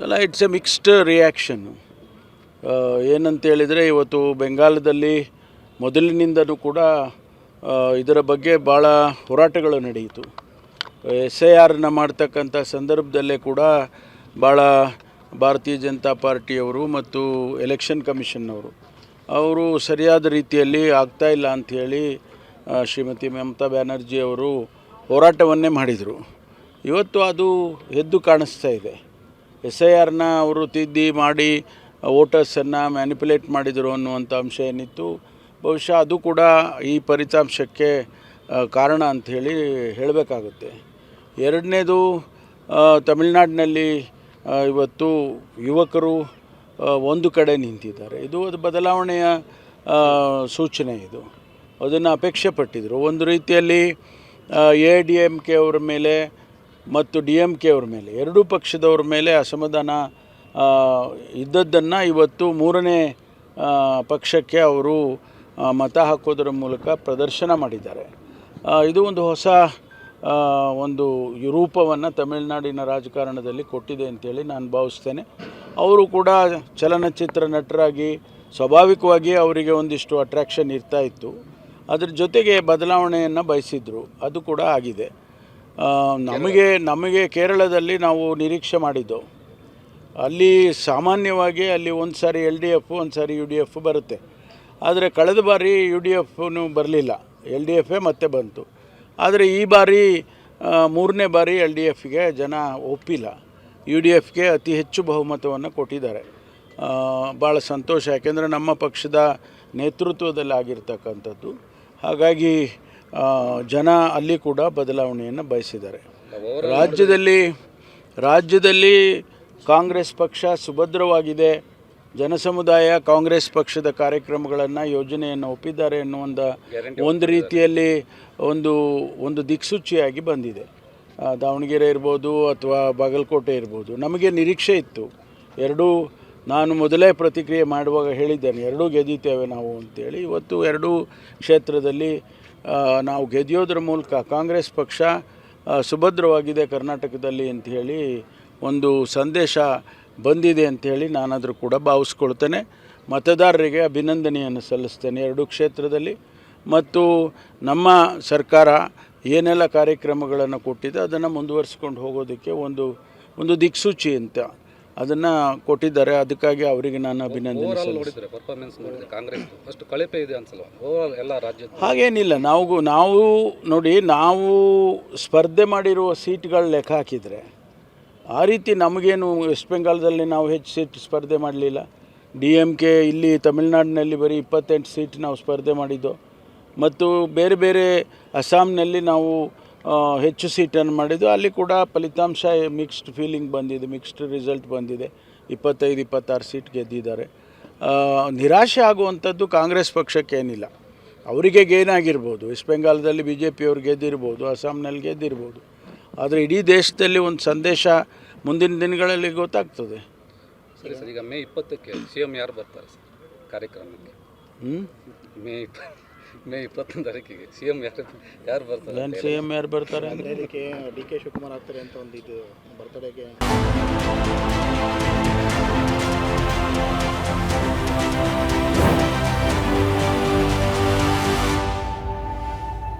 ಅಲ್ಲ, it's A mixed reaction. ಏನಂತೇಳಿದರೆ, ಇವತ್ತು ಬೆಂಗಾಲದಲ್ಲಿ ಮೊದಲಿನಿಂದನೂ ಕೂಡ ಇದರ ಬಗ್ಗೆ ಭಾಳ ಹೋರಾಟಗಳು ನಡೆಯಿತು. SIRನ ಮಾಡ್ತಕ್ಕಂಥ ಸಂದರ್ಭದಲ್ಲೇ ಕೂಡ ಭಾಳ ಭಾರತೀಯ ಜನತಾ ಪಾರ್ಟಿಯವರು ಮತ್ತು ಎಲೆಕ್ಷನ್ ಕಮಿಷನ್ನವರು ಅವರು ಸರಿಯಾದ ರೀತಿಯಲ್ಲಿ ಆಗ್ತಾಯಿಲ್ಲ ಅಂಥೇಳಿ ಶ್ರೀಮತಿ ಮಮತಾ ಬ್ಯಾನರ್ಜಿ ಅವರು ಹೋರಾಟವನ್ನೇ ಮಾಡಿದರು. ಇವತ್ತು ಅದು ಎದ್ದು ಕಾಣಿಸ್ತಾ ಇದೆ. SIRನ ಅವರು ತಿದ್ದಿ ಮಾಡಿ ವೋಟರ್ಸನ್ನು ಮ್ಯಾನಿಪುಲೇಟ್ ಮಾಡಿದರು ಅನ್ನುವಂಥ ಅಂಶ ಏನಿತ್ತು, ಬಹುಶಃ ಅದು ಕೂಡ ಈ ಫಲಿತಾಂಶಕ್ಕೆ ಕಾರಣ ಅಂಥೇಳಿ ಹೇಳಬೇಕಾಗುತ್ತೆ. ಎರಡನೇದು, ತಮಿಳುನಾಡಿನಲ್ಲಿ ಇವತ್ತು ಯುವಕರು ಒಂದು ಕಡೆ ನಿಂತಿದ್ದಾರೆ. ಇದು ಅದು ಬದಲಾವಣೆಯ ಸೂಚನೆ. ಇದು ಅದನ್ನು ಅಪೇಕ್ಷೆ ಪಟ್ಟಿದ್ದರು. ಒಂದು ರೀತಿಯಲ್ಲಿ AIADMK ಅವರ ಮೇಲೆ ಮತ್ತು DMK ಅವರ ಮೇಲೆ, ಎರಡೂ ಪಕ್ಷದವ್ರ ಮೇಲೆ ಅಸಮಾಧಾನ ಇದ್ದದ್ದನ್ನು ಇವತ್ತು ಮೂರನೇ ಪಕ್ಷಕ್ಕೆ ಅವರು ಮತ ಹಾಕೋದರ ಮೂಲಕ ಪ್ರದರ್ಶನ ಮಾಡಿದ್ದಾರೆ. ಇದು ಒಂದು ಹೊಸ ಒಂದು ರೂಪವನ್ನು ತಮಿಳುನಾಡಿನ ರಾಜಕಾರಣದಲ್ಲಿ ಕೊಟ್ಟಿದೆ ಅಂತೇಳಿ ನಾನು ಭಾವಿಸ್ತೇನೆ. ಅವರು ಕೂಡ ಚಲನಚಿತ್ರ ನಟರಾಗಿ ಸ್ವಾಭಾವಿಕವಾಗಿ ಅವರಿಗೆ ಒಂದಿಷ್ಟು ಅಟ್ರ್ಯಾಕ್ಷನ್ ಇರ್ತಾಯಿತ್ತು. ಅದ್ರ ಜೊತೆಗೆ ಬದಲಾವಣೆಯನ್ನು ಬಯಸಿದ್ರು, ಅದು ಕೂಡ ಆಗಿದೆ. ನಮಗೆ ಕೇರಳದಲ್ಲಿ ನಾವು ನಿರೀಕ್ಷೆ ಮಾಡಿದ್ದೆವು. ಅಲ್ಲಿ ಸಾಮಾನ್ಯವಾಗಿ ಅಲ್ಲಿ ಒಂದು ಸಾರಿ LDF, ಒಂದು ಸಾರಿ UDF ಬರುತ್ತೆ. ಆದರೆ ಕಳೆದ ಬಾರಿ UDFನೂ ಬರಲಿಲ್ಲ, LDFೇ ಮತ್ತೆ ಬಂತು. ಆದರೆ ಈ ಬಾರಿ ಮೂರನೇ ಬಾರಿ LDFಗೆ ಜನ ಒಪ್ಪಿಲ್ಲ, UDFಗೆ ಅತಿ ಹೆಚ್ಚು ಬಹುಮತವನ್ನು ಕೊಟ್ಟಿದ್ದಾರೆ. ಭಾಳ ಸಂತೋಷ, ಯಾಕೆಂದರೆ ನಮ್ಮ ಪಕ್ಷದ ನೇತೃತ್ವದಲ್ಲಿ ಆಗಿರ್ತಕ್ಕಂಥದ್ದು. ಹಾಗಾಗಿ ಜನ ಅಲ್ಲಿ ಕೂಡ ಬದಲಾವಣೆಯನ್ನು ಬಯಸಿದ್ದಾರೆ. ರಾಜ್ಯದಲ್ಲಿ ಕಾಂಗ್ರೆಸ್ ಪಕ್ಷ ಸುಭದ್ರವಾಗಿದೆ. ಜನಸಮುದಾಯ ಕಾಂಗ್ರೆಸ್ ಪಕ್ಷದ ಕಾರ್ಯಕ್ರಮಗಳನ್ನು, ಯೋಜನೆಯನ್ನು ಒಪ್ಪಿದ್ದಾರೆ ಒಂದು ರೀತಿಯಲ್ಲಿ ಒಂದು ದಿಕ್ಸೂಚಿಯಾಗಿ ಬಂದಿದೆ. ದಾವಣಗೆರೆ ಇರ್ಬೋದು ಅಥವಾ ಬಾಗಲಕೋಟೆ ಇರ್ಬೋದು. ನಮಗೆ ನಿರೀಕ್ಷೆ ಇತ್ತು, ನಾನು ಮೊದಲೇ ಪ್ರತಿಕ್ರಿಯೆ ಮಾಡುವಾಗ ಹೇಳಿದ್ದೇನೆ, ಎರಡೂ ಗೆದ್ದೀತೇವೆ ನಾವು ಅಂತೇಳಿ. ಇವತ್ತು ಎರಡೂ ಕ್ಷೇತ್ರದಲ್ಲಿ ನಾವು ಗೆದ್ಯೋದ್ರ ಮೂಲಕ ಕಾಂಗ್ರೆಸ್ ಪಕ್ಷ ಸುಭದ್ರವಾಗಿದೆ ಕರ್ನಾಟಕದಲ್ಲಿ ಅಂಥೇಳಿ ಒಂದು ಸಂದೇಶ ಬಂದಿದೆ ಅಂಥೇಳಿ ನಾನಾದರೂ ಕೂಡ ಭಾವಿಸ್ಕೊಳ್ತೇನೆ. ಮತದಾರರಿಗೆ ಅಭಿನಂದನೆಯನ್ನು ಸಲ್ಲಿಸ್ತೇನೆ ಎರಡೂ ಕ್ಷೇತ್ರದಲ್ಲಿ. ಮತ್ತು ನಮ್ಮ ಸರ್ಕಾರ ಏನೆಲ್ಲ ಕಾರ್ಯಕ್ರಮಗಳನ್ನು ಕೊಟ್ಟಿದೆ ಅದನ್ನು ಮುಂದುವರಿಸ್ಕೊಂಡು ಹೋಗೋದಕ್ಕೆ ಒಂದು ದಿಕ್ಸೂಚಿ ಅಂತ ಅದನ್ನು ಕೊಟ್ಟಿದ್ದಾರೆ. ಅದಕ್ಕಾಗಿ ಅವರಿಗೆ ನಾನು ಅಭಿನಂದನೆ ಸಲ್ಲಿಸ್ತೇನೆ. ಹಾಗೇನಿಲ್ಲ, ನಾವು ನೋಡಿ, ನಾವು ಸ್ಪರ್ಧೆ ಮಾಡಿರುವ ಸೀಟ್ಗಳ ಲೆಕ್ಕ ಹಾಕಿದರೆ ಆ ರೀತಿ ನಮಗೇನು ವೆಸ್ಟ್ ಬೆಂಗಾಲದಲ್ಲಿ ನಾವು ಹೆಚ್ಚು ಸೀಟ್ ಸ್ಪರ್ಧೆ ಮಾಡಲಿಲ್ಲ. DMK ಇಲ್ಲಿ ತಮಿಳುನಾಡಿನಲ್ಲಿ ಬರೀ 28 ಸೀಟ್ ನಾವು ಸ್ಪರ್ಧೆ ಮಾಡಿದ್ದು. ಮತ್ತು ಬೇರೆ ಬೇರೆ ಅಸ್ಸಾಂನಲ್ಲಿ ನಾವು ಹೆಚ್ಚು ಸೀಟನ್ನು ಮಾಡಿದ್ದು. ಅಲ್ಲಿ ಕೂಡ ಫಲಿತಾಂಶ ಮಿಕ್ಸ್ಡ್ ಫೀಲಿಂಗ್ ಬಂದಿದೆ, ಮಿಕ್ಸ್ಡ್ ರಿಸಲ್ಟ್ ಬಂದಿದೆ. 25-26 ಸೀಟ್ ಗೆದ್ದಿದ್ದಾರೆ. ನಿರಾಶೆ ಆಗುವಂಥದ್ದು ಕಾಂಗ್ರೆಸ್ ಪಕ್ಷಕ್ಕೇನಿಲ್ಲ. ಅವರಿಗೆ ಗೇನ್ ಆಗಿರ್ಬೋದು, ವೆಸ್ಟ್ ಬೆಂಗಾಲದಲ್ಲಿ BJP ಅವರು ಗೆದ್ದಿರ್ಬೋದು, ಅಸ್ಸಾಂನಲ್ಲಿ ಗೆದ್ದಿರ್ಬೋದು. ಆದರೆ ಇಡೀ ದೇಶದಲ್ಲಿ ಒಂದು ಸಂದೇಶ ಮುಂದಿನ ದಿನಗಳಲ್ಲಿ ಗೊತ್ತಾಗ್ತದೆ. ಸರಿ ಸರ್, ಈಗ ಮೇ 20ಕ್ಕೆ CM ಯಾರು ಬರ್ತಾರೆ ಸರ್ ಕಾರ್ಯಕ್ರಮಕ್ಕೆ? ಮೇ 21 ತಾರೀಕಿಗೆ CM ಯಾರು ಬರ್ತಾರೆ? CM ಯಾರು ಬರ್ತಾರೆ ಅಂದರೆ DK ಶಿವಕುಮಾರ್ ಆಗ್ತಾರೆ ಅಂತ ಒಂದು ಇದು ಬರ್ತಡೆಗೆ